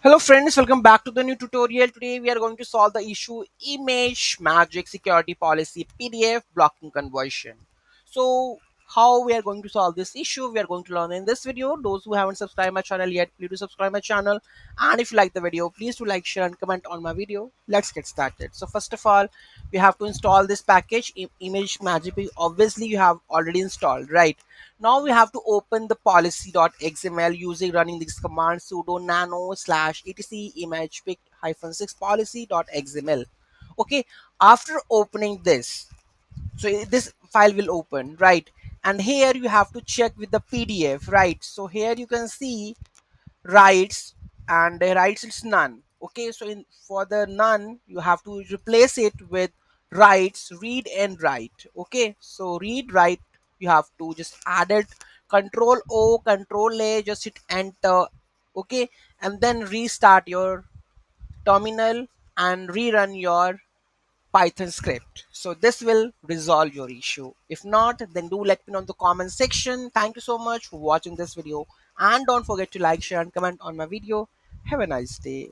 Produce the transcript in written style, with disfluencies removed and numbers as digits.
Hello friends, welcome back to the new tutorial. Today we are going to solve the issue ImageMagick security policy PDF blocking conversion. So how we are going to solve this issue, we are going to learn in this video. Those who haven't subscribed my channel yet, please do subscribe my channel. And if you like the video, please do like, share and comment on my video. Let's get started. So first of all, we have to install this package ImageMagick. Obviously you have already installed, right? Now we have to open the policy.xml using running this command sudo nano slash etc imagepic hyphen 6 policy.xml. Okay, after opening this, so this file will open, right? And here you have to check with the PDF, right? So here you can see writes, and writes it's none. Okay, so in for the none you have to replace it with writes read and write. Okay, so read write you have to just add it, control O control A, just hit enter. Okay, and then restart your terminal and rerun your Python script. So this will resolve your issue. If not, then do let me know in the comment section. Thank you so much for watching this video, and don't forget to like, share and comment on my video. Have a nice day.